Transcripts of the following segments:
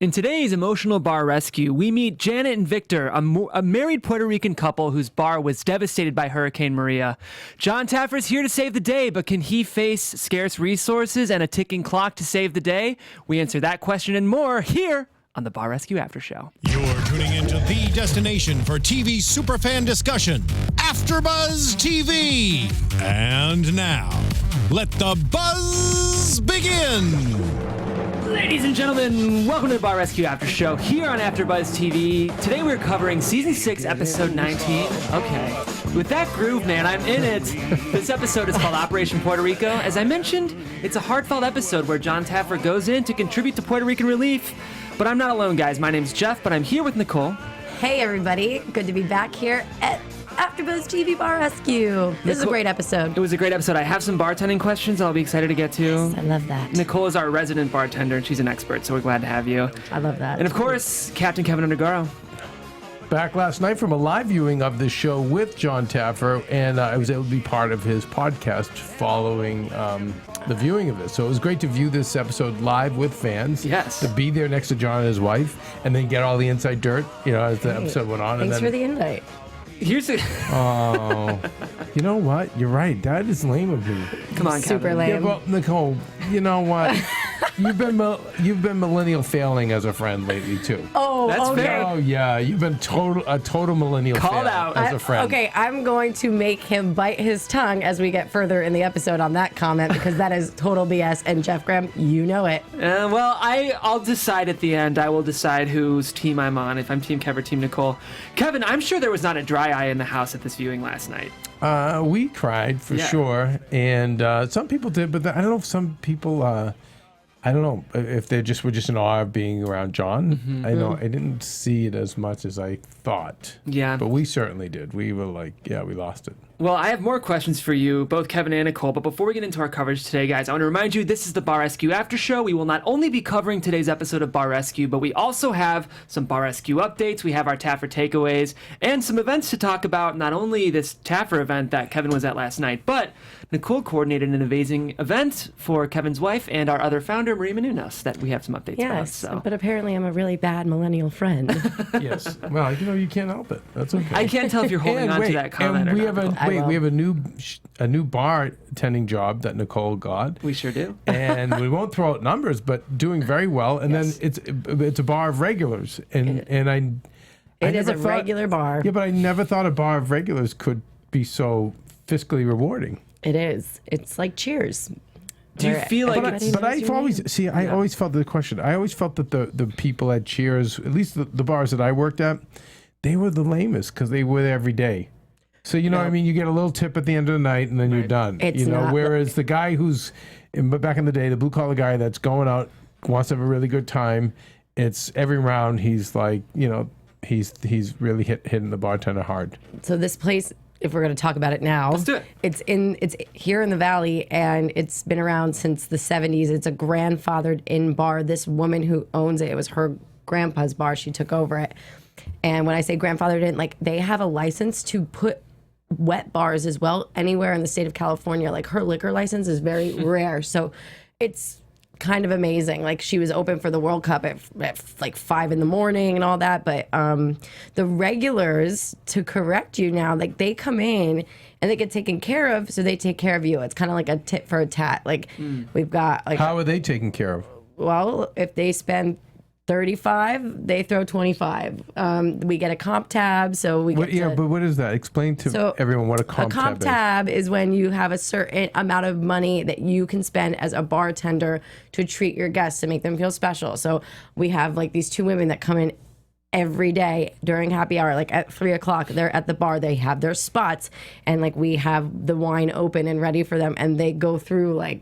In today's emotional bar rescue, we meet Janet and Victor, a married Puerto Rican couple whose bar was devastated by Hurricane Maria. Jon Taffer is here to save the day, but can he face scarce resources and a ticking clock to save the day? We answer that question and more here on the Bar Rescue After Show. You're tuning into the destination for TV superfan discussion, AFTERBUZZ TV. And now, let the buzz begin. Ladies and gentlemen, welcome to the Bar Rescue After Show here on AfterBuzz TV. Today we're covering Season 6, Episode 19. Okay, with that groove, man, I'm in it. This episode is called Operation Puerto Rico. As I mentioned, it's a heartfelt episode where Jon Taffer goes in to contribute to Puerto Rican relief. But I'm not alone, guys. My name's Jeff, but I'm here with Nicole. Hey, everybody. Good to be back here at AfterBuzz TV Bar Rescue. This is a great episode. It was a great episode. I have some bartending questions I'll be excited to get to. Yes, I love that. Nicole is our resident bartender, and she's an expert, so we're glad to have you. I love that. And of course, Captain Keven Undergaro. Back last night from a live viewing of this show with Jon Taffer, and I was able to be part of his podcast following the viewing of it. So it was great to view this episode live with fans. Yes. To be there next to Jon and his wife, and then get all the inside dirt, as the episode went on. Thanks for the invite. Here's the... Oh, you know what? You're right. That is lame of me. Come on, Super Kevin. lame. Yeah, well, Nicole, you know what? You've been millennial failing as a friend lately too. Oh, That's okay. fair. Oh yeah, you've been a total millennial Called fail out. as a friend. Okay, I'm going to make him bite his tongue as we get further in the episode on that comment because that is total BS. And Jeff Graham, you know it. Well, I'll decide at the end. I will decide whose team I'm on, if I'm Team Kev or Team Nicole. Kevin, I'm sure there was not a dry eye in the house at this viewing last night. We cried for Yeah. sure, and some people did, but I don't know if some people. I don't know if they were just in awe of being around Jon. Mm-hmm. I know I didn't see it as much as I thought. Yeah. But we certainly did. We were like, yeah, we lost it. Well, I have more questions for you, both Kevin and Nicole, but before we get into our coverage today, guys, I want to remind you this is the Bar Rescue After Show. We will not only be covering today's episode of Bar Rescue, but we also have some Bar Rescue updates. We have our Taffer takeaways and some events to talk about, not only this Taffer event that Kevin was at last night, but Nicole coordinated an amazing event for Kevin's wife and our other founder, Maria Menounos, that we have some updates about. Yes, So. but apparently I'm a really bad millennial friend. Yes. Well, you can't help it. That's okay. I can't tell if you're holding on to that comment and or we not. have Nicole. we have a new bar tending job that Nicole got. We sure do. And we won't throw out numbers, but doing very well. And Yes. then it's a bar of regulars, and I It is never a thought- regular bar. Yeah, but I never thought a bar of regulars could be so fiscally rewarding. It is. It's like Cheers. Do you Where feel like everybody it's... But knows I've your always name. I always felt the question. I always felt that the people at Cheers, at least the bars that I worked at, they were the lamest because they were there every day. So you know what I mean, you get a little tip at the end of the night and then you're done. It's not- whereas the guy but back in the day, the blue collar guy that's going out wants to have a really good time. It's every round he's like, he's really hitting the bartender hard. So this place, if we're going to talk about it now, Let's do it. It's here in the Valley, and it's been around since the 70s. It's a grandfathered in bar. This woman who owns it was her grandpa's bar. She took over it. And when I say grandfathered in, like they have a license to put wet bars as well anywhere in the state of California. Like her liquor license is very rare. So it's kind of amazing. Like she was open for the World Cup at like 5 a.m. and all that. But the regulars, to correct you now, like they come in and they get taken care of. So they take care of you. It's kind of like a tit for a tat. Like we've got like, How are they taken care of? well, if they spend 35, they throw 25. We get a comp tab, so we get But what is that? Explain to everyone what a comp tab is. tab is when you have a certain amount of money that you can spend as a bartender to treat your guests to make them feel special. So we have like these two women that come in every day during happy hour, like at 3 o'clock, they're at the bar, they have their spots, and like we have the wine open and ready for them, and they go through like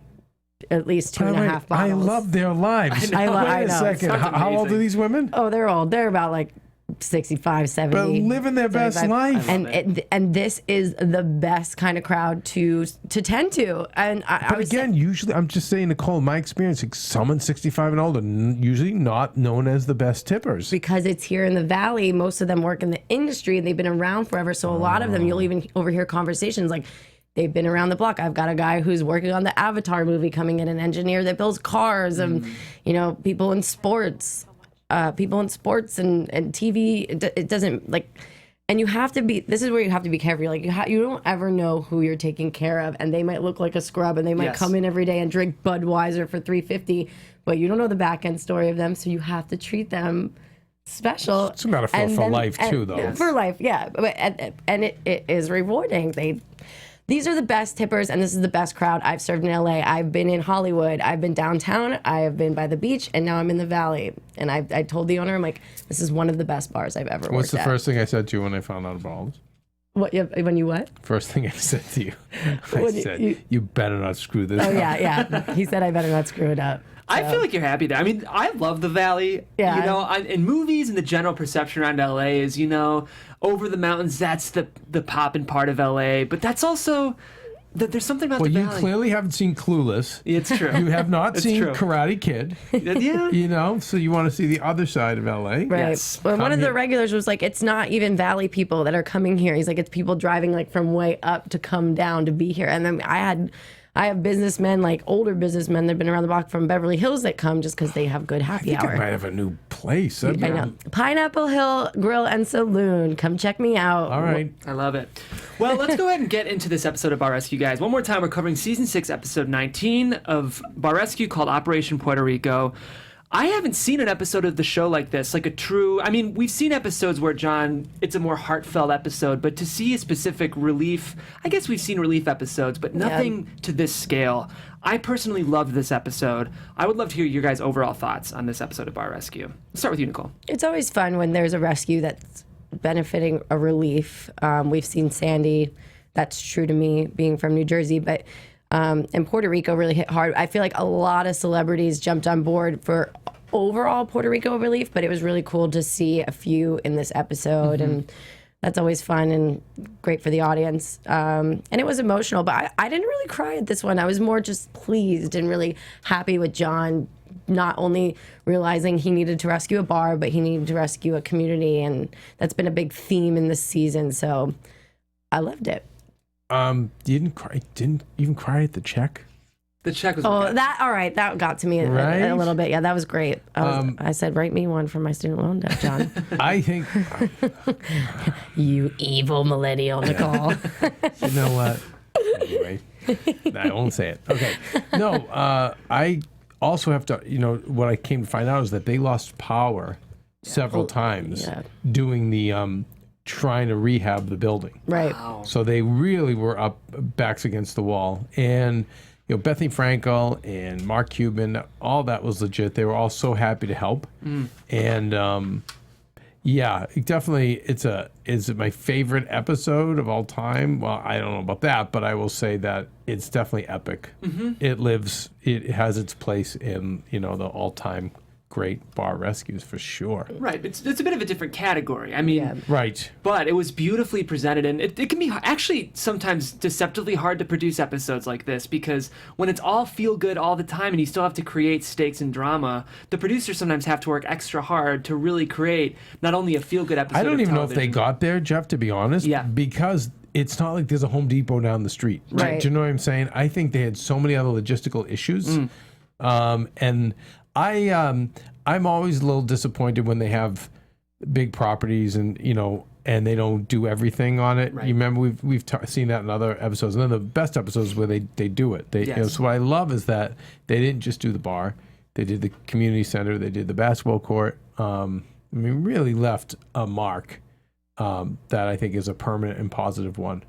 at least 2.5 bottles. I love their lives. I Wait a know. second. Sounds How old amazing. are these women? Oh, they're old. They're about like 65, 70. But living their best 75. life. And this is the best kind of crowd to tend to. And I But was again, usually, I'm just saying, Nicole, in my experience, like, someone 65 and older, usually not known as the best tippers. because it's here in the Valley, most of them work in the industry and they've been around forever. So a lot of them, you'll even overhear conversations like, they've been around the block. I've got a guy who's working on the Avatar movie coming in, an engineer that builds cars, and people in sports. people in sports and TV. It doesn't like, and you have to be. This is where you have to be careful. Like you don't ever know who you're taking care of, and they might look like a scrub, and they might come in every day and drink Budweiser for $3.50, but you don't know the back end story of them, so you have to treat them special. It's a metaphor for life too, though. For life, yeah, and it is rewarding. These are the best tippers, and this is the best crowd. I've served in LA. I've been in Hollywood. I've been downtown. I have been by the beach, and now I'm in the Valley. And I told the owner, I'm like, this is one of the best bars I've ever worked at. What's the first thing I said to you when I found out about all this? What? When you what? First thing I said to you, I said, you better not screw this up. Oh, yeah. He said I better not screw it up. I feel like you're happy there. I mean, I love the Valley. Yeah. You know, in movies and the general perception around LA is, you know, over the mountains, that's the poppin' part of LA. But that's also... There's something about the Valley. Well, you clearly haven't seen Clueless. It's true. You have not seen true. Karate Kid. Yeah. You know, so you want to see the other side of LA. Right. Yes. Well, one of the regulars was like, it's not even Valley people that are coming here. He's like, it's people driving like from way up to come down to be here. And then I have businessmen, like older businessmen that have been around the block from Beverly Hills that come just because they have good happy I think hour. I might have a new place. I know. Pineapple Hill Grill and Saloon. Come check me out. All right. I love it. Well, let's go ahead and get into this episode of Bar Rescue, guys. One more time, we're covering Season 6, Episode 19 of Bar Rescue called Operation Puerto Rico. I haven't seen an episode of the show like this, like a true... I mean, we've seen episodes where, John, it's a more heartfelt episode, but to see a specific relief... I guess we've seen relief episodes, but nothing to this scale. I personally loved this episode. I would love to hear your guys' overall thoughts on this episode of Bar Rescue. Let's start with you, Nicole. It's always fun when there's a rescue that's benefiting a relief. We've seen Sandy. That's true to me, being from New Jersey, but... and Puerto Rico really hit hard. I feel like a lot of celebrities jumped on board for overall Puerto Rico relief, but it was really cool to see a few in this episode, and that's always fun and great for the audience. And it was emotional, but I didn't really cry at this one. I was more just pleased and really happy with Jon not only realizing he needed to rescue a bar, but he needed to rescue a community, and that's been a big theme in this season, so I loved it. You didn't even cry at the check? The check was... Oh, that got to me a little bit. Yeah, that was great. I said, write me one for my student loan debt, Jon. I think... You evil millennial, Nicole. You know what? Anyway, I won't say it. Okay. No, I also have to, what I came to find out is that they lost power several times doing the... trying to rehab the building. Right. Wow. So they really were up backs against the wall. And, Bethany Frankel and Mark Cuban, all that was legit. They were all so happy to help. And, definitely is it my favorite episode of all time? Well, I don't know about that, but I will say that it's definitely epic. It has its place in, the all-time great bar rescues for sure. Right, it's a bit of a different category. I mean, right. But it was beautifully presented, and it can be actually sometimes deceptively hard to produce episodes like this, because when it's all feel good all the time and you still have to create stakes and drama, the producers sometimes have to work extra hard to really create not only a feel good episode. I don't even know if they television. got there, Jeff, to be honest. Yeah. Because it's not like there's a Home Depot down the street. Right. Do you know what I'm saying? I think they had so many other logistical issues. And I'm always a little disappointed when they have big properties and and they don't do everything on it. Right. You remember we've seen that in other episodes, and then the best episodes where they do it. So what I love is that they didn't just do the bar; they did the community center, they did the basketball court. Really left a mark that I think is a permanent and positive one.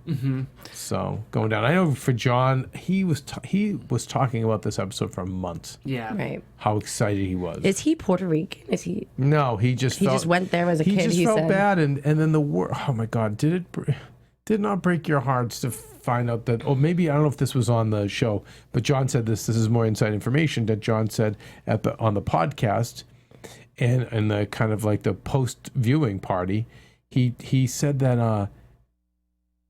So going down, I know for Jon, he was talking about this episode for months. Yeah. Right. How excited he was. Is he Puerto Rican? Is he? No, he just went there as a kid. He felt bad, and then the war. Oh my God, did not break your hearts to find out that? Or maybe I don't know if this was on the show, but Jon said this. This is more inside information that Jon said on the podcast, and the kind of like the post viewing party. He said that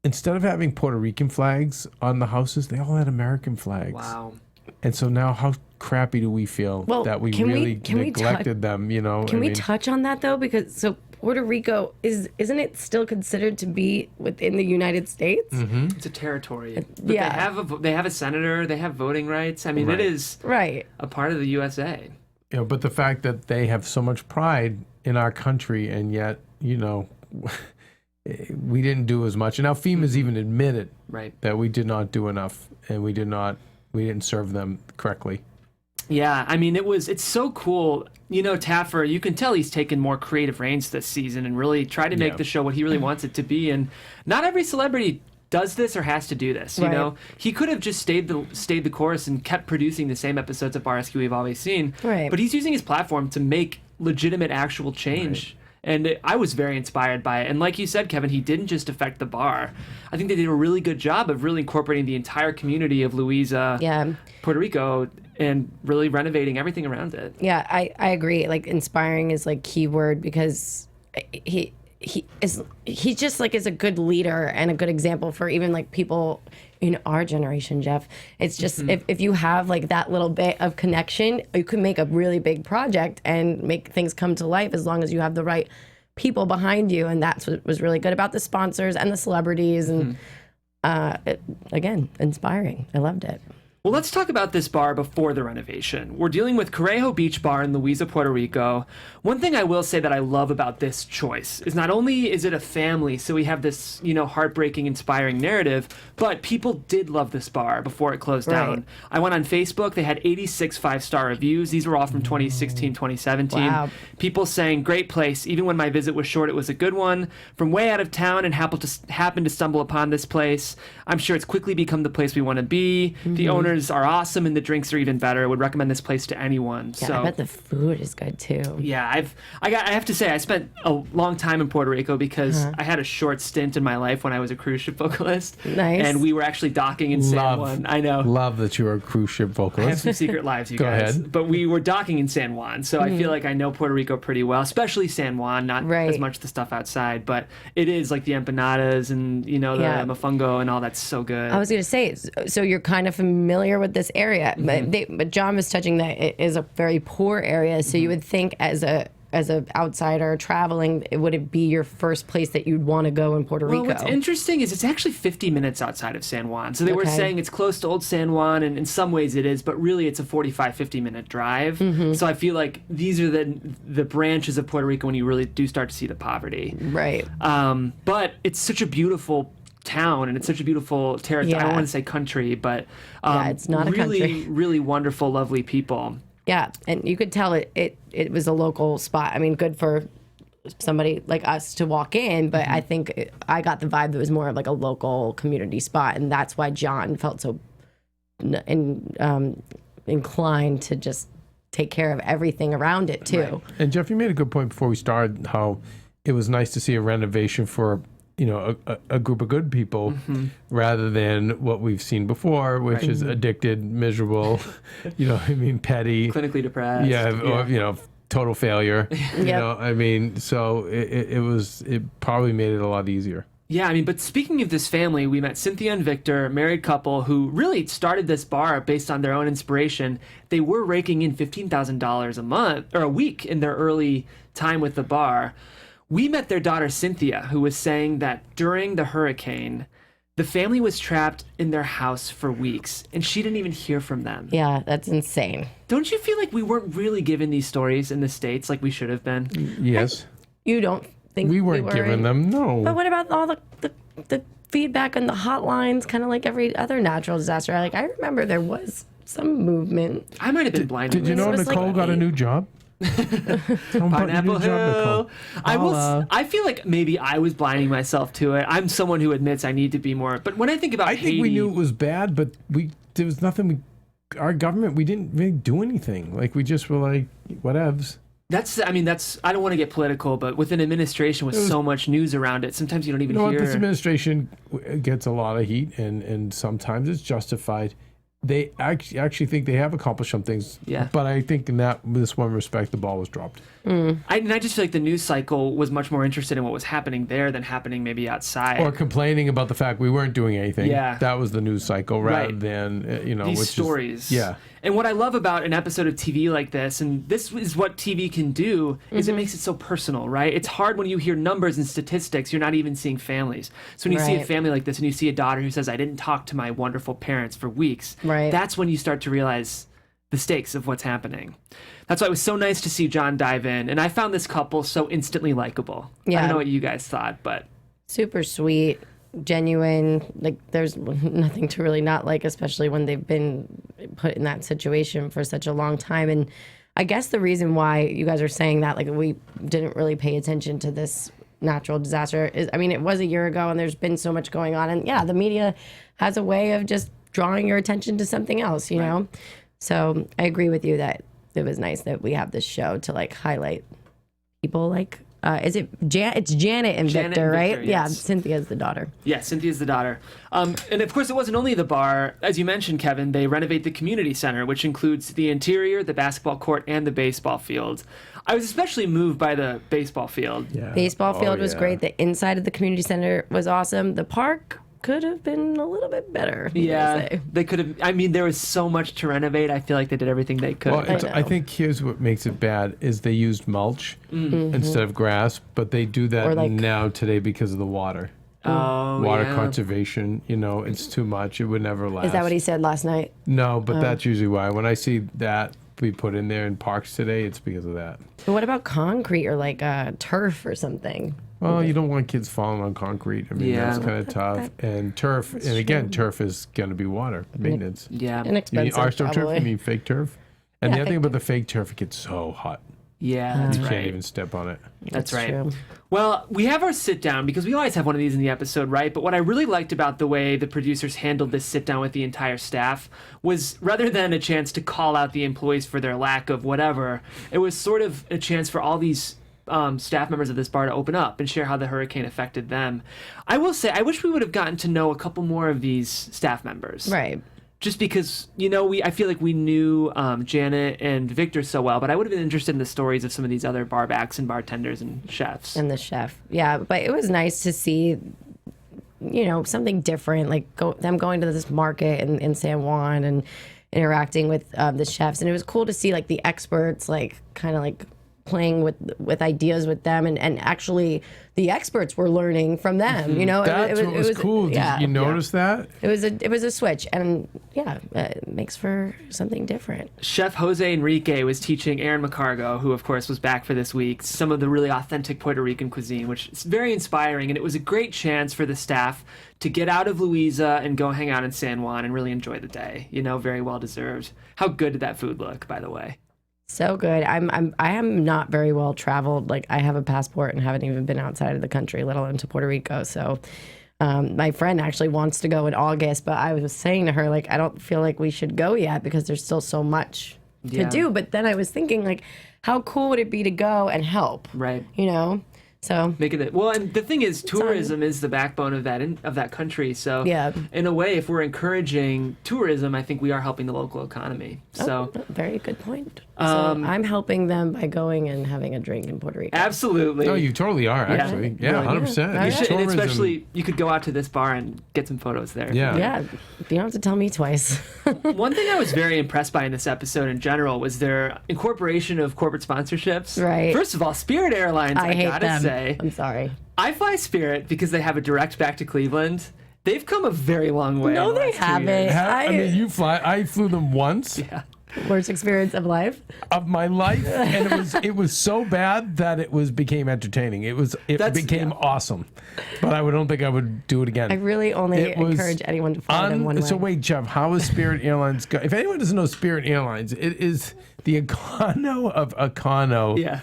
instead of having Puerto Rican flags on the houses, they all had American flags. Wow. And so now how crappy do we feel that we really neglected them, Can we touch on that though? Because Puerto Rico isn't it still considered to be within the United States? It's a territory. But they have a senator, they have voting rights. I mean, it is right. a part of the USA. but the fact that they have so much pride in our country, and yet, we didn't do as much. And now FEMA's even admitted that we did not do enough, and we didn't serve them correctly. Yeah, I mean, it's so cool. Taffer, you can tell he's taken more creative reins this season and really tried to make the show what he really wants it to be. And not every celebrity does this or has to do this. You know, he could have just stayed the course and kept producing the same episodes of Bar Rescue we've always seen. But he's using his platform to make legitimate, actual change. And I was very inspired by it. And like you said, Keven, he didn't just affect the bar. I think they did a really good job of really incorporating the entire community of Louisa, Puerto Rico, and really renovating everything around it. Yeah, I agree. Like, inspiring is like key word, because he just like is a good leader and a good example for even like people in our generation, Jeff. It's just if you have like that little bit of connection, you can make a really big project and make things come to life, as long as you have the right people behind you. And that's what was really good about the sponsors and the celebrities. And again, inspiring. I loved it. Well, let's talk about this bar before the renovation. We're dealing with Carajo Beach Bar in Louisa, Puerto Rico. One thing I will say that I love about this choice is not only is it a family, so we have this, heartbreaking, inspiring narrative, but people did love this bar before it closed down. I went on Facebook. They had 86 five-star reviews. These were all from 2016, 2017. Wow. People saying, great place. Even when my visit was short, it was a good one. From way out of town and happened to stumble upon this place. I'm sure it's quickly become the place we want to be. The owners are awesome and the drinks are even better. I would recommend this place to anyone. Yeah, I bet the food is good too. Yeah, I have to say I spent a long time in Puerto Rico because I had a short stint in my life when I was a cruise ship vocalist. Nice. And we were actually docking in San Juan. I know. Love that you were a cruise ship vocalist. I have some secret lives, you Go guys. ahead. But we were docking in San Juan, so I feel like I know Puerto Rico pretty well, especially San Juan, not as much the stuff outside, but it is like the empanadas and, the mofongo and all that's so good. I was going to say, so you're kind of familiar with this area, but John was touching that it is a very poor area, so you would think as a outsider traveling, would it be your first place that you'd want to go in Puerto Rico? Well, what's interesting is it's actually 50 minutes outside of San Juan. So they were saying it's close to Old San Juan, and in some ways it is, but really it's a 45, 50-minute drive. So I feel like these are the branches of Puerto Rico when you really do start to see the poverty. Right. But it's such a beautiful town, and it's such a beautiful territory. I don't want to say country, but it's not a really, country. really wonderful, lovely people. Yeah, and you could tell it was a local spot. I mean, good for somebody like us to walk in, but I think I got the vibe that it was more of like a local community spot, and that's why John felt so inclined to just take care of everything around it too. Right. And Jeff, you made a good point before we started, how it was nice to see a renovation for a group of good people rather than what we've seen before, which is addicted, miserable, petty, Clinically depressed. Or, total failure. So it probably made it a lot easier. Yeah, I mean, but speaking of this family, we met Cynthia and Victor, a married couple who really started this bar based on their own inspiration. They were raking in $15,000 a month or a week in their early time with the bar. We met their daughter, Cynthia, who was saying that during the hurricane, the family was trapped in their house for weeks, and she didn't even hear from them. Yeah, that's insane. Don't you feel like we weren't really given these stories in the States like we should have been? Yes. You don't think we weren't giving them? No. But what about all the feedback on the hotlines, kind of like every other natural disaster? I remember there was some movement. I might have been blind. Did you know Nicole got a new job? Pineapple Hill. I feel like maybe I was blinding myself to it. I'm someone who admits I need to be more. But when I think about I think we knew it was bad, but there was nothing. Our government, we didn't really do anything. Like, we just were like, whatevs. I don't want to get political, but with an administration with so much news around it, sometimes you don't even hear. This administration gets a lot of heat, and sometimes it's justified. They actually think they have accomplished some things. Yeah. But I think in this one respect, the ball was dropped. I just feel like the news cycle was much more interested in what was happening there than happening maybe outside. Or complaining about the fact we weren't doing anything. Yeah. That was the news cycle rather than, these stories. Yeah. And what I love about an episode of TV like this, and this is what TV can do, is it makes it so personal, right? It's hard when you hear numbers and statistics, you're not even seeing families. So when you see a family like this and you see a daughter who says, I didn't talk to my wonderful parents for weeks, that's when you start to realize the stakes of what's happening. That's why it was so nice to see Jon dive in, and I found this couple so instantly likable. I Yeah. don't know what you guys thought, but Super sweet, genuine. Like, there's nothing to really not like, especially when they've been put in that situation for such a long time. And I guess the reason why you guys are saying that, like, we didn't really pay attention to this natural disaster is, I mean, it was a year ago and there's been so much going on. And yeah, the media has a way of just drawing your attention to something else, you know? So I agree with you that it was nice that we have this show to like highlight people like, it's Janet and Victor, right? Victor, Yeah, yes. Cynthia's the daughter. yeah, Cynthia's the daughter. And of course, it wasn't only the bar. As you mentioned, Kevin, they renovate the community center, which includes the interior, the basketball court, and the baseball field. I was especially moved by the baseball field. Yeah. Baseball field Oh, was yeah. great. The inside of the community center was awesome. The park could have been a little bit better. I'm gonna Yeah, say. they could have. I mean, there was so much to renovate. I feel like they did everything they could. Well, I know. I think here's what makes it bad is they used mulch instead of grass, but they do that Or like- now today because of the water. oh, Water yeah. conservation, you know, it's too much. It would never last. Is that what he said last night? No, but that's usually why. When I see that we put in there in parks today, it's because of that. But what about concrete or like turf or something? Well, you don't want kids falling on concrete. I mean, Yeah. that's kind of tough. And turf, and again, turf is going to be water maintenance. Yeah, You mean Inexpensive, arsto turf? probably. You mean fake turf? And Yeah, the other fake thing about the fake turf, it gets so hot. yeah, that's You right. can't even step on it. That's right. true. Well, we have our sit down because we always have one of these in the episode, right? But what I really liked about the way the producers handled this sit down with the entire staff was rather than a chance to call out the employees for their lack of whatever, it was sort of a chance for all these staff members of this bar to open up and share how the hurricane affected them. I will say, I wish we would have gotten to know a couple more of these staff members. Right. Just because, you know, I feel like we knew Janet and Victor so well, but I would have been interested in the stories of some of these other barbacks and bartenders and chefs. And the chef. Yeah, but it was nice to see, you know, something different, like them going to this market in San Juan and interacting with the chefs. And it was cool to see like the experts, like kind of like playing with ideas with them, and actually the experts were learning from them, you know. That's what was cool. Yeah, Did you notice that? it was a switch, and yeah, it makes for something different. Chef Jose Enrique was teaching Aaron McCargo, who of course was back for this week, some of the really authentic Puerto Rican cuisine, which is very inspiring, and it was a great chance for the staff to get out of Louisa and go hang out in San Juan and really enjoy the day. You know, very well deserved. How good did that food look, by the way? So good. I am not very well traveled. Like, I have a passport and haven't even been outside of the country, let alone to Puerto Rico. So my friend actually wants to go in August, but I was saying to her, like, I don't feel like we should go yet because there's still so much Yeah. to do. But then I was thinking, like, how cool would it be to go and help? Right. You know? So Making it well, and the thing is, tourism is the backbone of that country. So, Yeah. in a way, if we're encouraging tourism, I think we are helping the local economy. So, very good point. So I'm helping them by going and having a drink in Puerto Rico. absolutely. No, you totally are, actually. Yeah, Really. 100%. Yeah. You should, and Tourism- especially, you could go out to this bar and get some photos there. Yeah. Yeah, you don't have to tell me twice. One thing I was very impressed by in this episode in general was their incorporation of corporate sponsorships. Right. First of all, Spirit Airlines, I hate gotta them. say. I'm sorry. I fly Spirit because they have a direct back to Cleveland. They've come a very long way. No, in the they last 2 haven't. years. I mean, you fly. I flew them once Yeah. Worst experience of life. of my life, and it was so bad that became entertaining. It became awesome, but I don't think I would do it again. I really only It was encourage anyone to fly them one way. So wait, Jeff, how is Spirit Airlines? If anyone doesn't know Spirit Airlines, it is the Econo of Econo. Yeah.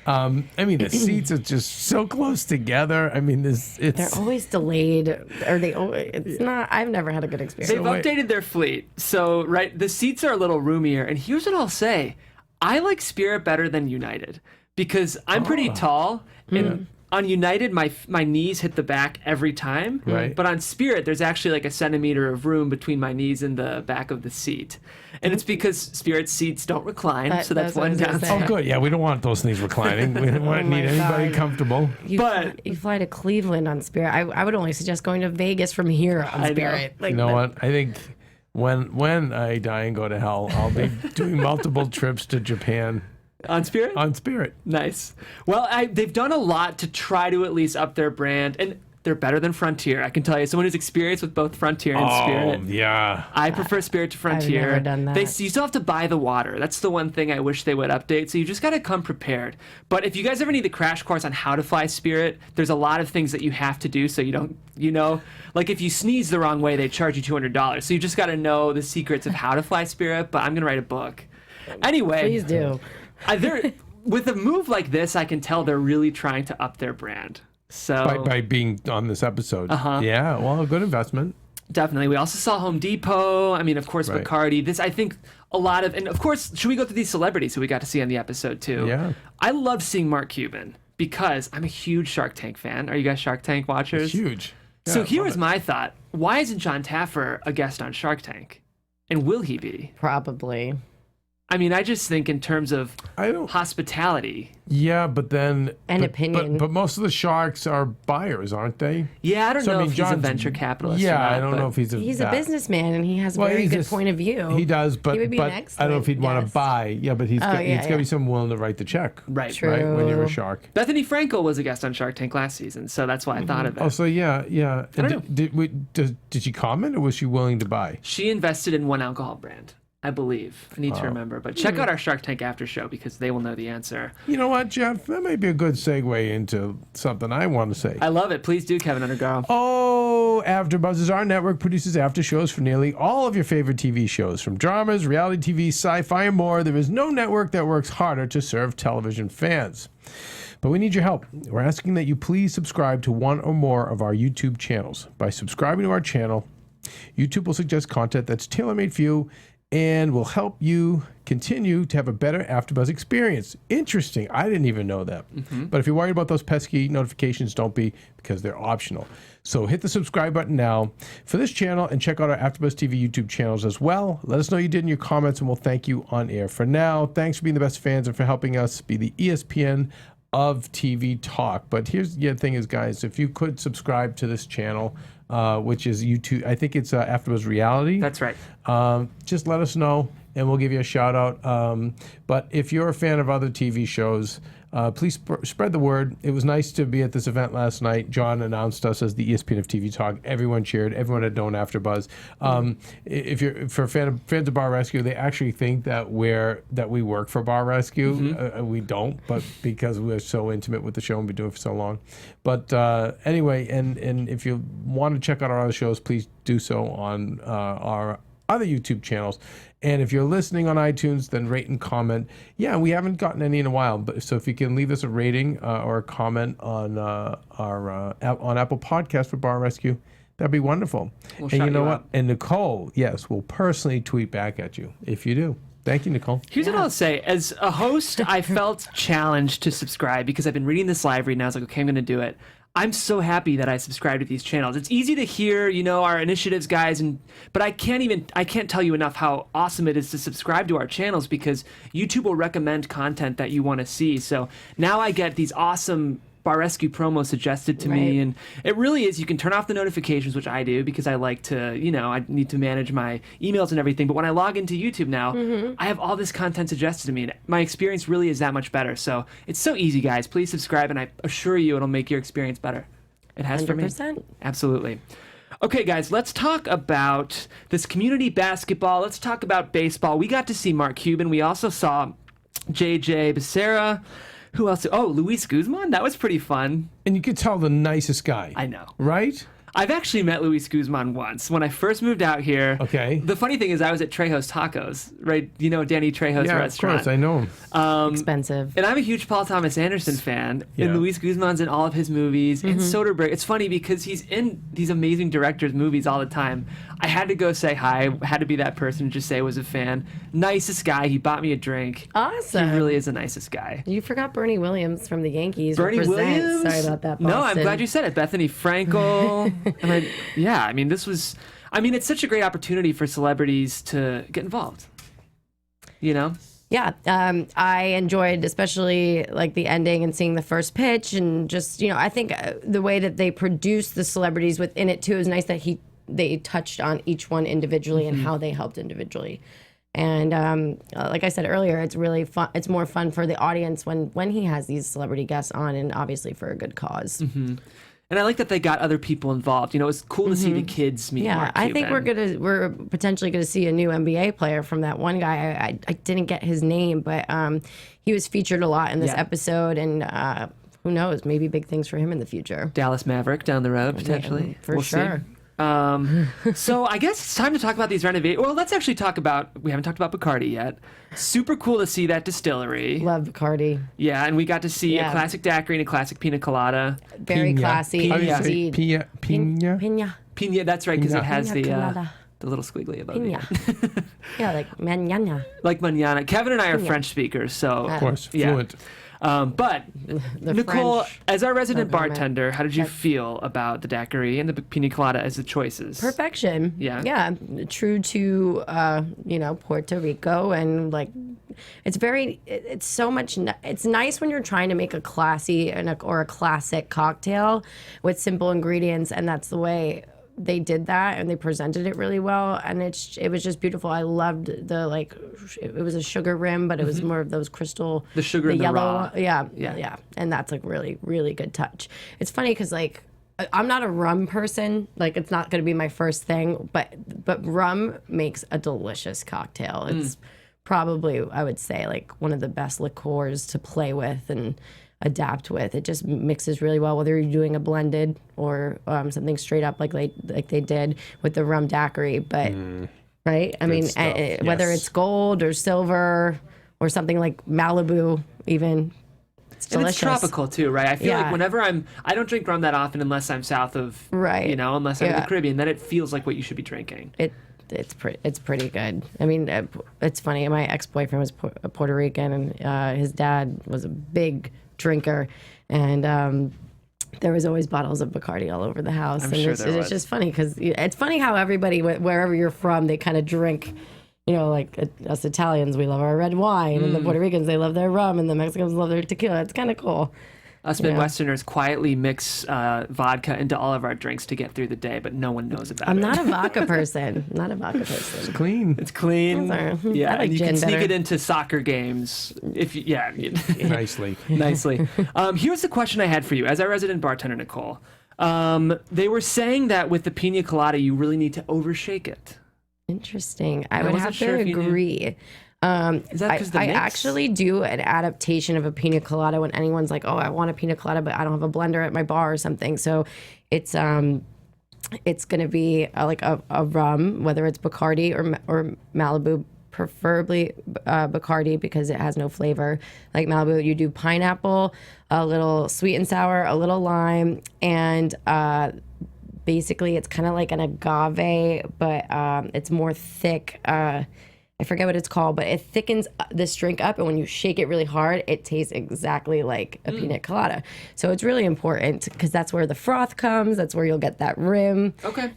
I mean, the seats are just so close together. I mean, it's They're always delayed, or it's not. I've never had a good experience. They've updated their fleet. So, right, the seats are a little roomier. And here's what I'll say. I like Spirit better than United because I'm pretty tall. And on United, my knees hit the back every time. Right. But on Spirit, there's actually like a centimeter of room between my knees and the back of the seat. And it's because Spirit seats don't recline. So that's That's what I one was gonna downside. say. Oh, good. Yeah, we don't want those things reclining. We don't want Oh my need anybody God. comfortable. You fly to Cleveland on Spirit. I would only suggest going to Vegas from here on I know. Spirit. Like, You know what? I think when I die and go to hell, I'll be doing multiple trips to Japan On Spirit? on Spirit. Nice. Well, they've done a lot to try to at least up their brand. And they're better than Frontier. I can tell you, someone who's experienced with both Frontier and Spirit. Yeah. I prefer Spirit to Frontier. I've never done that. You still have to buy the water. That's the one thing I wish they would update. So you just got to come prepared. But if you guys ever need the crash course on how to fly Spirit, there's a lot of things that you have to do so you don't, like if you sneeze the wrong way, they charge you $200. So you just got to know the secrets of how to fly Spirit. But I'm going to write a book. Anyway. Please do. With a move like this, I can tell they're really trying to up their brand. So By being on this episode. Yeah, well, a good investment. Definitely. We also saw Home Depot. I mean, of course, Right. Bacardi. This, I think, a lot of, and of course, should we go through these celebrities who we got to see on the episode too? Yeah. I love seeing Mark Cuban because I'm a huge Shark Tank fan. Are you guys Shark Tank watchers? It's huge. So Yeah, here love was it. my thought. Why isn't Jon Taffer a guest on Shark Tank? And will he be? Probably. I mean, I just think in terms of I don't. hospitality. Yeah, but then. And but- opinion. But most of the sharks are buyers, aren't they? Yeah, I don't So, I know mean, if he's a John's- venture capitalist. Yeah, or not, I don't but know if he's a. He's a that. businessman and he has a Well, very he's good just- point of view. He does, but He would be but an I don't know if he'd excellent want to guest. buy. Yeah, but he's got yeah, to be someone willing to write the check. Right. True. Right, when you're a shark. Bethany Frankel was a guest on Shark Tank last season, so that's why I thought of it. Oh, so yeah. I don't know. Did she comment or was she willing to buy? She invested in one alcohol brand, I believe. I need to remember. But check out our Shark Tank after show because they will know the answer. You know what, Jeff? That might be a good segue into something I want to say. I love it. Please do, Keven Undergaro. Oh, AfterBuzz is our network, produces after shows for nearly all of your favorite TV shows, from dramas, reality TV, sci-fi, and more. There is no network that works harder to serve television fans. But we need your help. We're asking that you please subscribe to one or more of our YouTube channels. By subscribing to our channel, YouTube will suggest content that's tailor-made for you and will help you continue to have a better AfterBuzz experience. Interesting. I didn't even know that. But if you're worried about those pesky notifications, don't be, because they're optional. So hit the subscribe button now for this channel and check out our AfterBuzz TV YouTube channels as well. Let us know you did in your comments and we'll thank you on air. For now, thanks for being the best fans and for helping us be the ESPN of TV talk. But here's the thing is, guys, if you could subscribe to this channel, which is YouTube, I think it's AfterBuzz Reality. That's right. Just let us know and we'll give you a shout out. But if you're a fan of other TV shows, please spread the word. It was nice to be at this event last night. John announced us as the ESPN of TV talk. Everyone cheered. Everyone had known AfterBuzz. If you're fans of Bar Rescue, they actually think that we work for Bar Rescue. We don't, but because we're so intimate with the show and been doing it for so long. But anyway, and if you want to check out our other shows, please do so on our other YouTube channels. And if you're listening on iTunes, then rate and comment. Yeah, we haven't gotten any in a while, but so if you can leave us a rating or a comment on on Apple Podcast for Bar Rescue, that'd be wonderful. We'll and shout you know you what? out. And Nicole, yes, will personally tweet back at you if you do. Thank you, Nicole. Here's what I'll say. As a host, I felt challenged to subscribe because I've been reading this live read and I was like, okay, I'm going to do it. I'm so happy that I subscribe to these channels. It's easy to hear, our initiatives, guys, but I can't tell you enough how awesome it is to subscribe to our channels because YouTube will recommend content that you want to see. So now I get these awesome Bar Rescue promos suggested to me, Right. and it really is. You can turn off the notifications, which I do because I like to, I need to manage my emails and everything. But when I log into YouTube now, I have all this content suggested to me, and my experience really is that much better. So it's so easy, guys. Please subscribe, and I assure you it'll make your experience better. It has for me. 100%. Absolutely. Okay, guys, let's talk about this community basketball. Let's talk about baseball. We got to see Mark Cuban. We also saw JJ Becerra. Who else? Oh, Luis Guzman. That was pretty fun. And you could tell the nicest guy. I know. Right? I've actually met Luis Guzman once when I first moved out here. Okay. The funny thing is I was at Trejo's Tacos, right? Danny Trejo's Yeah, restaurant. of course. I know him. Expensive. And I'm a huge Paul Thomas Anderson fan, Yeah. and Luis Guzman's in all of his movies, and Soderbergh. It's funny because he's in these amazing directors' movies all the time. I had to go say hi, had to be that person to just say I was a fan. Nicest guy. He bought me a drink. Awesome. He really is the nicest guy. You forgot Bernie Williams from the Yankees. Bernie Represent. Williams? Sorry about that, No, I'm Boston. glad you said it. Bethany Frankel. It's such a great opportunity for celebrities to get involved. Yeah, I enjoyed especially like the ending and seeing the first pitch and just, I think the way that they produced the celebrities within it too is nice that they touched on each one individually and how they helped individually. And like I said earlier, it's really fun. It's more fun for the audience when he has these celebrity guests on, and obviously for a good cause. And I like that they got other people involved. You know, it's cool to see the kids meet. Yeah, Mark I think Cuban. we're potentially gonna see a new NBA player from that one guy. I didn't get his name, but he was featured a lot in this episode, and who knows, maybe big things for him in the future. Dallas Maverick down the road potentially. For We'll sure. See. So I guess it's time to talk about these renovations. Well, let's actually talk about. We haven't talked about Bacardi yet. Super cool to see that distillery. Love Bacardi. Yeah, and we got to see a classic daiquiri and a classic pina colada. Very classy. How do you say Indeed. pina? Pina. Pina, that's right, because it has Pina the colada. little squiggly above Pina. it. Yeah, like mañana. Like manana. Kevin and I are French speakers, so Of course, Yeah. fluent. But The Nicole, French as our resident government. bartender, how did you feel about the daiquiri and the pina colada as the choices? Perfection. Yeah. Yeah. True to Puerto Rico, and like it's so much. It's nice when you're trying to make a classy or a classic cocktail with simple ingredients, and that's the way they did that, and they presented it really well, and it was just beautiful. I loved it was a sugar rim, but it was more of those crystal, The sugar and the yellow raw. yeah, and that's like really, really good touch. It's funny because like I'm not a rum person, like it's not going to be my first thing, but rum makes a delicious cocktail. It's probably, I would say, like one of the best liqueurs to play with and adapt with. It just mixes really well, whether you're doing a blended or something straight up like they did with the rum daiquiri. But right, I mean, stuff. whether Yes. it's gold or silver or something like Malibu, even. It's And delicious. it's tropical too, right? I feel like Yeah. whenever I don't drink rum that often unless I'm south of, Right. unless I'm in the Yeah. Caribbean, then it feels like what you should be drinking. It's pretty good. I mean, it's funny. My ex-boyfriend was Puerto Rican, and his dad was a big drinker, and there was always bottles of Bacardi all over the house. I'm and sure it's, there was. it's just funny because it's funny how everybody, wherever you're from, they kind of drink. You know, like us Italians, we love our red wine, and the Puerto Ricans, they love their rum, and the Mexicans love their tequila. It's kind of cool. Us Midwesterners quietly mix vodka into all of our drinks to get through the day, but no one knows about I'm it. not a vodka person. Not a vodka person. Clean. It's clean. Sorry. Yeah, I like and you can gin sneak better. it into soccer games if you, Nicely. nicely. Here's the question I had for you as our resident bartender, Nicole. They were saying that with the pina colada, you really need to overshake it. Interesting. I I would wasn't have sure to if you knew. agree. Is that 'cause the I mix? actually do an adaptation of a pina colada when anyone's like, "Oh, I want a pina colada, but I don't have a blender at my bar or something." So it's going to be like a rum, whether it's Bacardi or Malibu, preferably Bacardi because it has no flavor. Like Malibu, you do pineapple, a little sweet and sour, a little lime, and basically it's kind of like an agave, but it's more thick. I forget what it's called, but it thickens this drink up, and when you shake it really hard, it tastes exactly like a pina colada. So it's really important because that's where the froth comes. That's where you'll get that rim. Okay.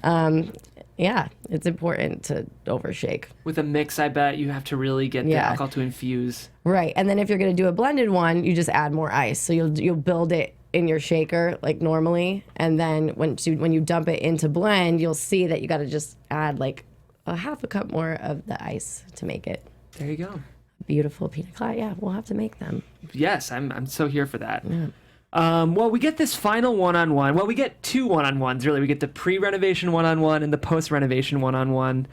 Yeah, it's important to overshake. With a mix, I bet you have to really get the Yeah. alcohol to infuse. Right, and then if you're gonna do a blended one, you just add more ice. So you'll build it in your shaker like normally, and then when you dump it into blend, you'll see that you got to just add like a half a cup more of the ice to make it There you go. beautiful pina colada. Yeah, we'll have to make them. Yes, I'm so here for that. Well, we get this final one-on-one. Well, we get two one-on-ones, really. We get the pre-renovation one-on-one and the post-renovation one-on-one.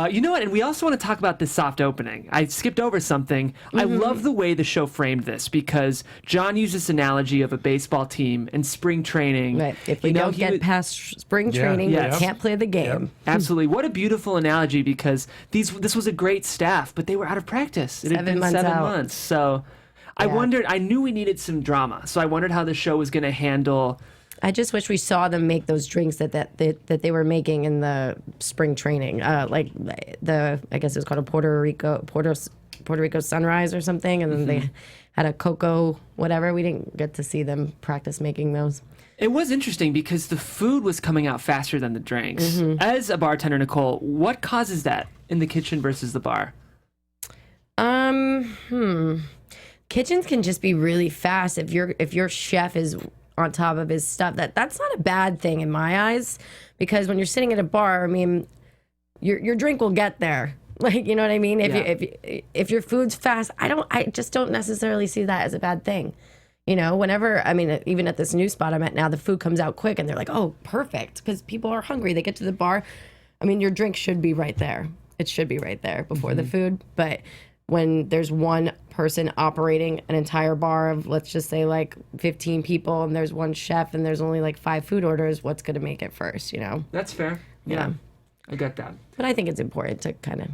You know what? And we also want to talk about this soft opening. I skipped over something. I love the way the show framed this because John used this analogy of a baseball team and spring training. Right. If we You know, don't he get would- past spring training, Yes. we can't play the game. Absolutely. What a beautiful analogy because this was a great staff, but they were out of practice. It had 7 been months 7 out. months. So I knew we needed some drama. So I wondered how the show was going to handle. I just wish we saw them make those drinks that they were making in the spring training. Like I guess it was called a Puerto Rico Sunrise or something, and then they had a cocoa whatever. We didn't get to see them practice making those. It was interesting because the food was coming out faster than the drinks. As a bartender, Nicole, what causes that in the kitchen versus the bar? Kitchens can just be really fast if your chef is on top of his stuff. That's not a bad thing in my eyes, because when you're sitting at a bar, I mean, your drink will get there. Like, you know what I mean? If your food's fast, I just don't necessarily see that as a bad thing. You know, whenever, I mean, even at this new spot I'm at now, the food comes out quick and they're like, oh, perfect. Because people are hungry. They get to the bar. I mean, your drink should be right there. It should be right there before the food. But when there's one person operating an entire bar of, let's just say, like 15 people, and there's one chef and there's only like 5 food orders, what's going to make it first, you know? That's fair. Yeah. I get that. But I think it's important to kind of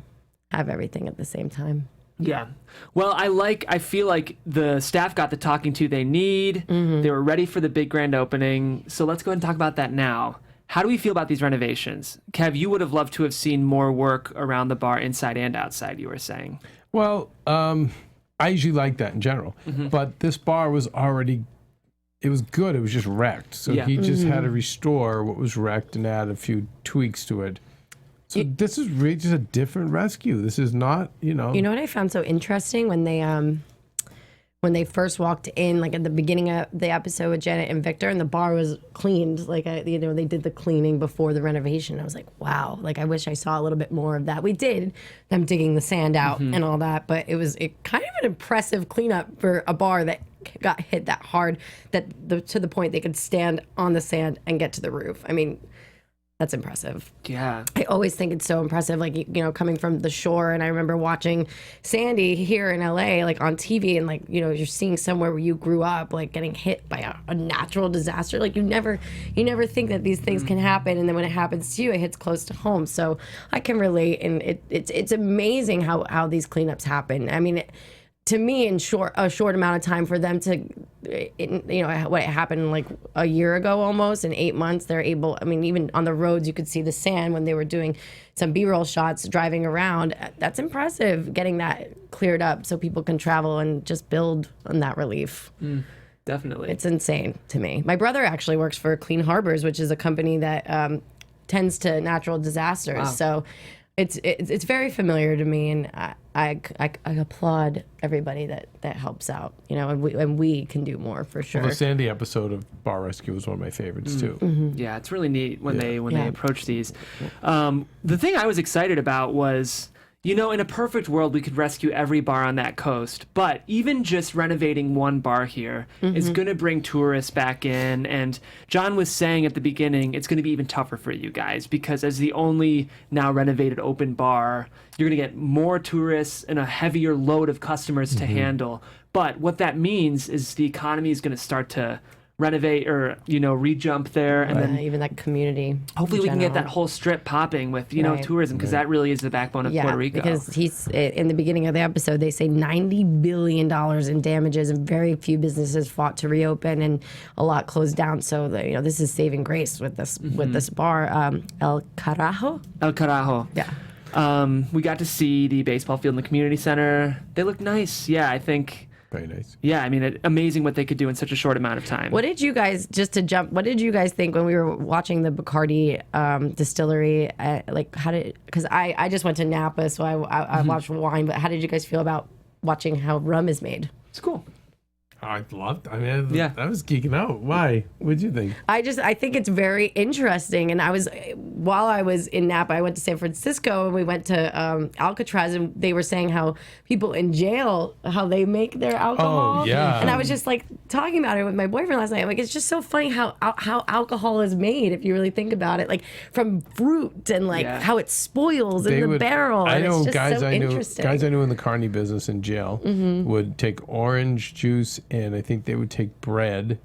have everything at the same time. Yeah. Well, I feel like the staff got the talking to they need. They were ready for the big grand opening. So let's go ahead and talk about that now. How do we feel about these renovations? Kev, you would have loved to have seen more work around the bar inside and outside, you were saying. Well, I usually like that in general. But this bar was already, it was good. It was just wrecked. So he just had to restore what was wrecked and add a few tweaks to it. So this is really just a different rescue. This is not, you know. You know what I found so interesting when they first walked in, like at the beginning of the episode with Janet and Victor, and the bar was cleaned. Like, they did the cleaning before the renovation. I was like, wow, like I wish I saw a little bit more of that. We did them digging the sand out and all that, but it was kind of an impressive cleanup for a bar that got hit that hard, to the point they could stand on the sand and get to the roof. I mean, that's impressive. Yeah. I always think it's so impressive, like, you know, coming from the shore. And I remember watching Sandy here in LA, like on TV, and like, you know, you're seeing somewhere where you grew up, like getting hit by a natural disaster. Like you never think that these things can happen. And then when it happens to you, it hits close to home. So I can relate. And it's amazing how these cleanups happen. I mean, to me, in a short amount of time for them to, you know, what happened like a year ago almost, in 8 months, they're able, I mean, even on the roads, you could see the sand when they were doing some B-roll shots driving around. That's impressive, getting that cleared up so people can travel and just build on that relief. Definitely. It's insane to me. My brother actually works for Clean Harbors, which is a company that tends to natural disasters. Wow. So it's very familiar to me, and I applaud everybody that helps out, you know, and we can do more for sure. Well, the Sandy episode of Bar Rescue was one of my favorites too. Yeah, it's really neat when they approach these. The thing I was excited about was, you know, in a perfect world, we could rescue every bar on that coast. But even just renovating one bar here is going to bring tourists back in. And Jon was saying at the beginning, it's going to be even tougher for you guys because as the only now renovated open bar, you're going to get more tourists and a heavier load of customers to handle. But what that means is the economy is going to start to renovate or, you know, re-jump there. And then even that community. Hopefully we can get that whole strip popping with, you know, tourism, because that really is the backbone of Puerto Rico. Because he's, in the beginning of the episode, they say $90 billion in damages, and very few businesses fought to reopen, and a lot closed down. So, you know, this is saving grace with this bar, El Carajo. El Carajo. Yeah. We got to see the baseball field in the community center. They look nice. Yeah, I think. Very nice. Yeah, I mean, amazing what they could do in such a short amount of time. What did you guys, what did you guys think when we were watching the Bacardi distillery? Because I just went to Napa, so I watched wine, but how did you guys feel about watching how rum is made? It's cool. I loved it. I mean, I was geeking out. Why? What did you think? I think it's very interesting. And while I was in Napa, I went to San Francisco and we went to Alcatraz, and they were saying how people in jail, how they make their alcohol. Oh, yeah. And I was just like talking about it with my boyfriend last night. I'm like, it's just so funny how alcohol is made, if you really think about it, like from fruit and like how it spoils in the barrel. I know it's just guys so I knew interesting. guys I knew in the carny business in jail would take orange juice, and I think they would take bread,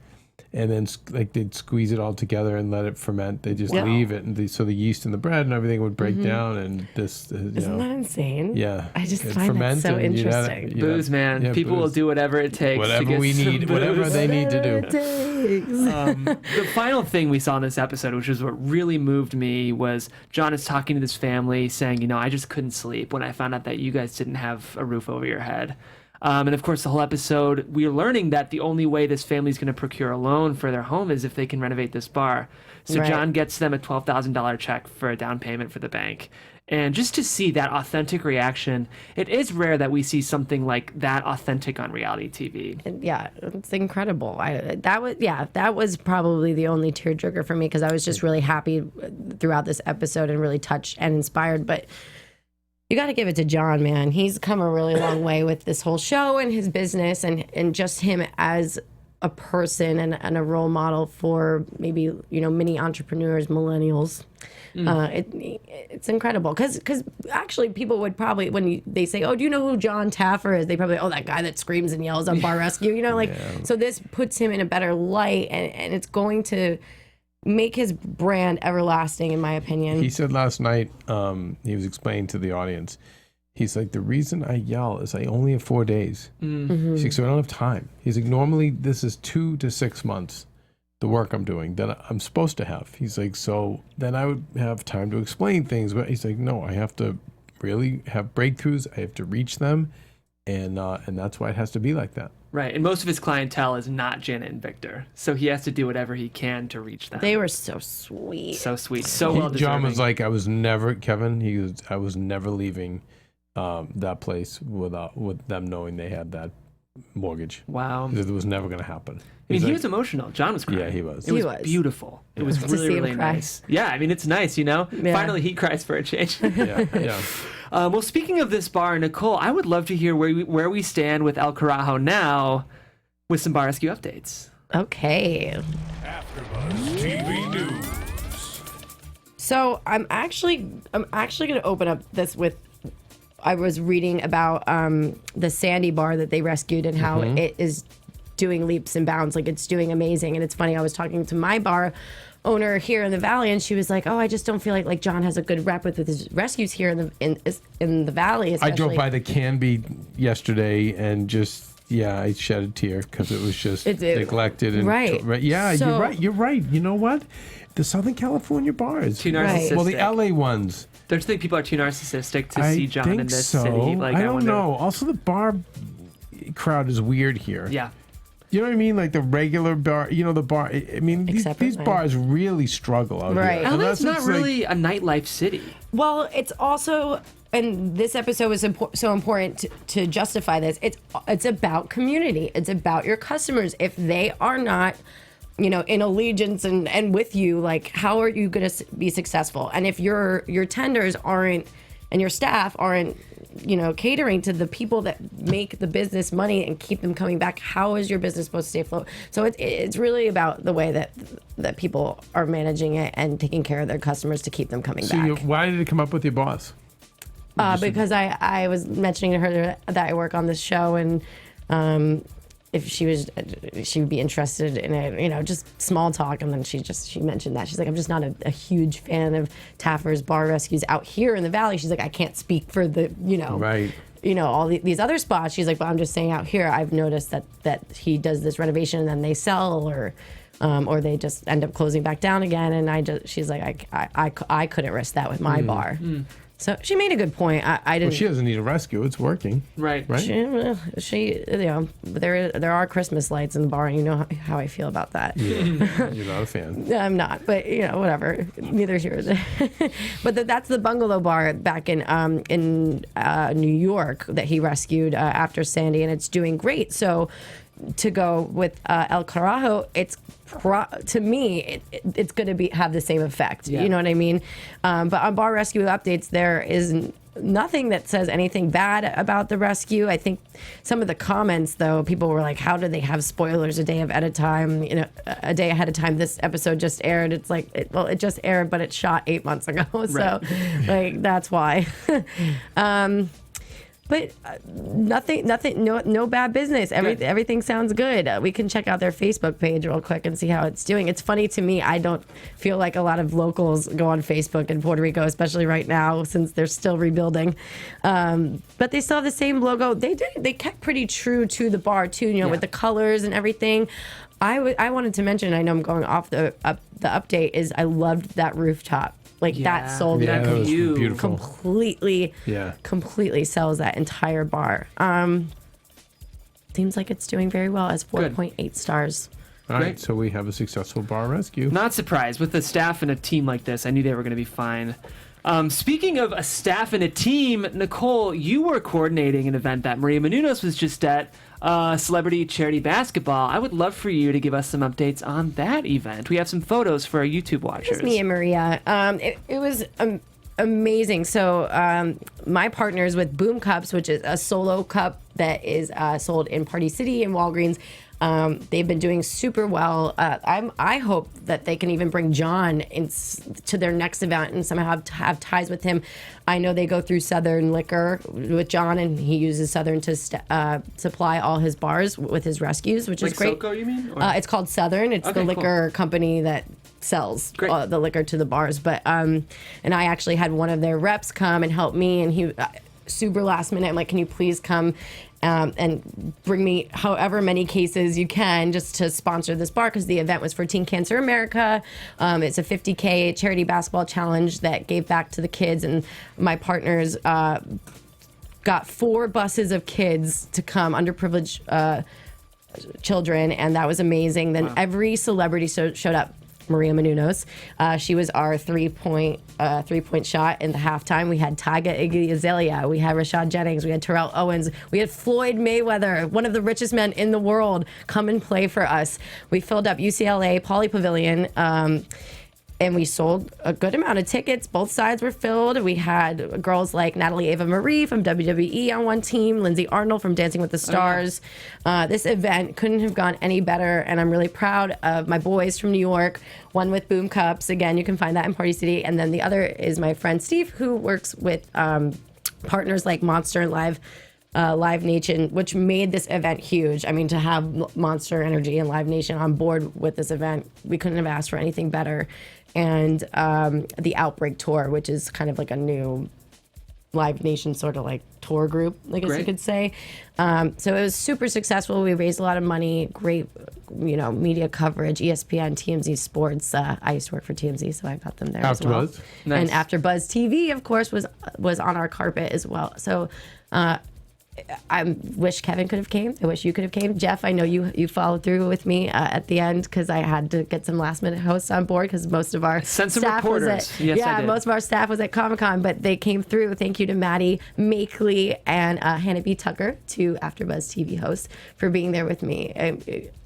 and then like they'd squeeze it all together and let it ferment. They just leave it, and so the yeast in the bread and everything would break down, and this. Isn't that insane? Yeah, I just find that so interesting. Booze, man. Yeah, People will do whatever it takes. Whatever we need, whatever they need to do. The final thing we saw in this episode, which is what really moved me, was Jon is talking to this family, saying, you know, I just couldn't sleep when I found out that you guys didn't have a roof over your head. And of course, the whole episode, we're learning that the only way this family is going to procure a loan for their home is if they can renovate this bar. So Jon gets them a $12,000 check for a down payment for the bank. And just to see that authentic reaction, it is rare that we see something like that authentic on reality TV. Yeah, it's incredible. That was probably the only tearjerker for me, because I was just really happy throughout this episode and really touched and inspired. But you got to give it to Jon, man. He's come a really long way with this whole show and his business, and just him as a person and a role model for maybe mini entrepreneurs, millennials. It's incredible because actually people would probably when they say, oh, do you know who Jon Taffer is, they probably, oh, that guy that screams and yells on Bar Rescue, so this puts him in a better light, and it's going to make his brand everlasting, in my opinion. He said last night, he was explaining to the audience, he's like, the reason I yell is I only have 4 days. He's like, so I don't have time. He's like, normally this is 2 to 6 months, the work I'm doing that I'm supposed to have. He's like, so then I would have time to explain things. But he's like, no, I have to really have breakthroughs. I have to reach them. And that's why it has to be like that. Right. And most of his clientele is not Janet and Victor. So he has to do whatever he can to reach them. They were so sweet. So sweet. So well deserving. John was like, I was never leaving that place with them knowing they had that mortgage. Wow. It was never going to happen. I mean, he was emotional. John was crying. Yeah, he was. It was beautiful. It was really, really nice. Yeah, I mean, it's nice, Yeah. Finally, he cries for a change. Yeah. Well, speaking of this bar, Nicole, I would love to hear where we stand with El Carajo now with some Bar Rescue updates. Okay. AfterBuzz TV News. So I'm actually going to open up this with. I was reading about the Sandy bar that they rescued and how it is doing leaps and bounds, like it's doing amazing. And it's funny, I was talking to my bar owner here in the Valley, and she was like, "Oh, I just don't feel like John has a good rep with his rescues here in the Valley." Especially. I drove by the Canby yesterday and I shed a tear because it was just neglected and right. Yeah, So, you're right. You know what? The Southern California bars, Too narcissistic. Well, the LA ones. Don't you think people are too narcissistic to see John in this so. city? Like, I don't wonder. know. Also, the bar crowd is weird here. Yeah. You know what I mean? Like the regular bar, the bar. I mean, these bars really struggle out Right. here. LA's not really a nightlife city. Well, it's also, and this episode was so important to justify this. It's about community. It's about your customers. If they are not, in allegiance and with you, like, how are you going to be successful? And if your tenders aren't and your staff aren't, catering to the people that make the business money and keep them coming back, how is your business supposed to stay afloat? So it's really about the way that people are managing it and taking care of their customers to keep them coming back. Why did it come up with your boss? Because I was mentioning to her that I work on this show, and if she would be interested in it, just small talk. And then she mentioned that. She's like, I'm just not a huge fan of Taffer's Bar Rescues out here in the Valley. She's like, I can't speak for the, Right. All these other spots. She's like, but I'm just saying out here, I've noticed that he does this renovation and then they sell or they just end up closing back down again. And she's like, I couldn't risk that with my bar. So she made a good point. I didn't. Well, she doesn't need a rescue. It's working. Right. She there are Christmas lights in the bar, and you know how I feel about that. Yeah. You're not a fan. I'm not, but whatever. Neither here nor there. But that's the Bungalow Bar back in New York that he rescued after Sandy, and it's doing great. So to go with El Carajo, to me, it's going to have the same effect. Yeah. You know what I mean? But on Bar Rescue updates, there is nothing that says anything bad about the rescue. I think some of the comments, though, people were like, how do they have spoilers a day ahead of time? A day ahead of time. This episode just aired. It's like, it just aired, but it's shot 8 months ago. So, that's why. But nothing, no bad business. Everything sounds good. We can check out their Facebook page real quick and see how it's doing. It's funny to me. I don't feel like a lot of locals go on Facebook in Puerto Rico, especially right now since they're still rebuilding. But they still have the same logo. They kept pretty true to the bar too, with the colors and everything. I wanted to mention, I know I'm going off the update, is I loved that rooftop. That sold that was beautiful. completely sells that entire bar. Seems like it's doing very well as 4.8 stars. All right, so we have a successful bar rescue. Not surprised. With a staff and a team like this, I knew they were going to be fine. Speaking of a staff and a team, Nicole, you were coordinating an event that Maria Menounos was just at, Celebrity Charity Basketball. I would love for you to give us some updates on that event. We have some photos for our YouTube watchers. It was me and Maria. It was amazing. So my partners with Boom Cups, which is a solo cup that is sold in Party City and Walgreens. They've been doing super well. I hope that they can even bring Jon to their next event and somehow have ties with him. I know they go through Southern Liquor with Jon, and he uses Southern to supply all his bars with his rescues, which is great. SoCo, you mean? It's called Southern. It's the liquor company that sells the liquor to the bars. But and I actually had one of their reps come and help me, and he super last minute. I'm like, can you please come and bring me however many cases you can just to sponsor this bar, because the event was for Teen Cancer America. It's a $50K charity basketball challenge that gave back to the kids, and my partners got 4 buses of kids to come, underprivileged children, and that was amazing. Then every celebrity showed up. Maria Menounos. She was our three-point shot in the halftime. We had Tyga Iggy Azalea. We had Rashad Jennings. We had Terrell Owens. We had Floyd Mayweather, one of the richest men in the world, come and play for us. We filled up UCLA Poly Pavilion. And we sold a good amount of tickets. Both sides were filled. We had girls like Natalie Ava Marie from WWE on one team, Lindsay Arnold from Dancing with the Stars. This event couldn't have gone any better, and I'm really proud of my boys from New York, one with Boom Cups. Again, you can find that in Party City. And then the other is my friend Steve, who works with partners like Monster and Live Nation, which made this event huge. I mean, to have Monster Energy and Live Nation on board with this event, we couldn't have asked for anything better. And the Outbreak Tour, which is kind of like a new Live Nation sort of like tour group, I guess you could say. So it was super successful. We raised a lot of money, great, media coverage, ESPN, TMZ Sports. I used to work for TMZ, so I got them there as well. AfterBuzz. Nice. And AfterBuzz TV, of course, was on our carpet as well. So I wish Keven could have came. I wish you could have came. Jeff, I know you followed through with me at the end, because I had to get some last minute hosts on board, because most of our staff most of our staff was at Comic-Con, but they came through. Thank you to Maddie Makeley and Hannah B. Tucker, 2 AfterBuzz TV hosts, for being there with me.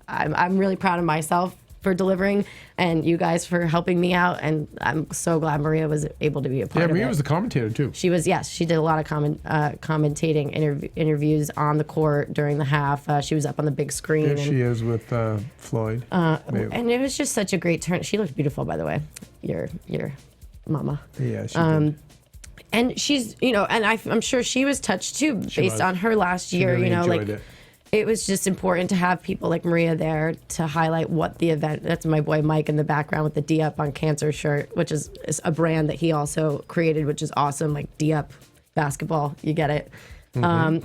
I'm really proud of myself for delivering, and you guys for helping me out, and I'm so glad Maria was able to be a part of it. Yeah, Maria was the commentator too. She was, yes, she did a lot of commentating interviews on the court during the half. She was up on the big screen. There she is with Floyd. And it was just such a great turn. She looked beautiful, by the way. Your mama. Yeah, she did. And she's, and I'm sure she was touched too, based on her last year. Really enjoyed it was just important to have people like Maria there to highlight what the event. That's my boy Mike in the background with the D Up on Cancer shirt, which is a brand that he also created, which is awesome. Like D Up basketball, you get it.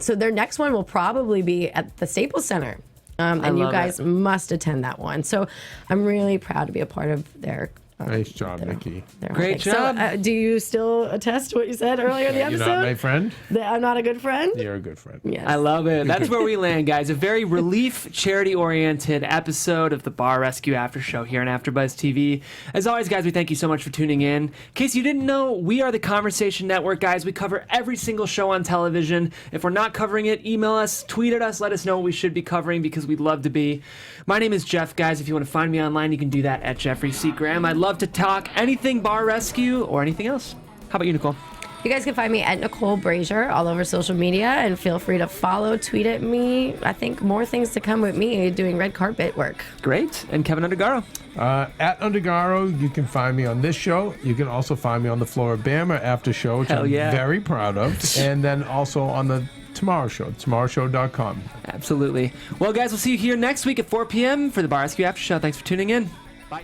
So their next one will probably be at the Staples Center, and you guys must attend that one. So I'm really proud to be a part of their. Nice job, Nikki. Great job. So, do you still attest to what you said earlier in the episode? You're not my friend? That I'm not a good friend? You're a good friend. Yes. I love it. That's where we land, guys. A very relief, charity-oriented episode of the Bar Rescue After Show here on AfterBuzz TV. As always, guys, we thank you so much for tuning in. In case you didn't know, we are the Conversation Network, guys. We cover every single show on television. If we're not covering it, email us, tweet at us, let us know what we should be covering, because we'd love to be. My name is Jeff, guys. If you want to find me online, you can do that at Jeffrey C. Graham. I'd love to talk anything Bar Rescue or anything else. How about you, Nicole? You guys can find me at Nicole Brajer all over social media, and feel free to follow, tweet at me. I think more things to come with me doing red carpet work. Great. And Keven Undergaro? At Undergaro, you can find me on this show. You can also find me on the Floribama After Show, which I'm very proud of. And then also on the Tomorrow Show, tomorrowshow.com. Absolutely. Well, guys, we'll see you here next week at 4 p.m. for the Bar Rescue After Show. Thanks for tuning in. Bye.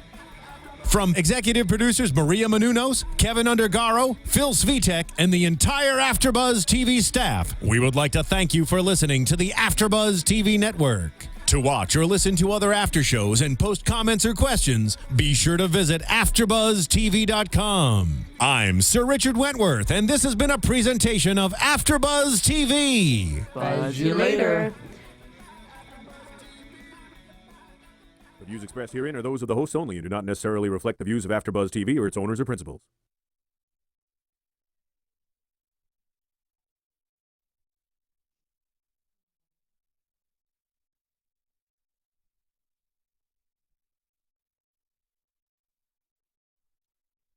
From executive producers Maria Menounos, Keven Undergaro, Phil Svitek, and the entire AfterBuzz TV staff, we would like to thank you for listening to the AfterBuzz TV network. To watch or listen to other after shows and post comments or questions, be sure to visit AfterBuzzTV.com. I'm Sir Richard Wentworth, and this has been a presentation of AfterBuzz TV. Buzz you later. The views expressed herein are those of the hosts only and do not necessarily reflect the views of AfterBuzz TV or its owners or principals.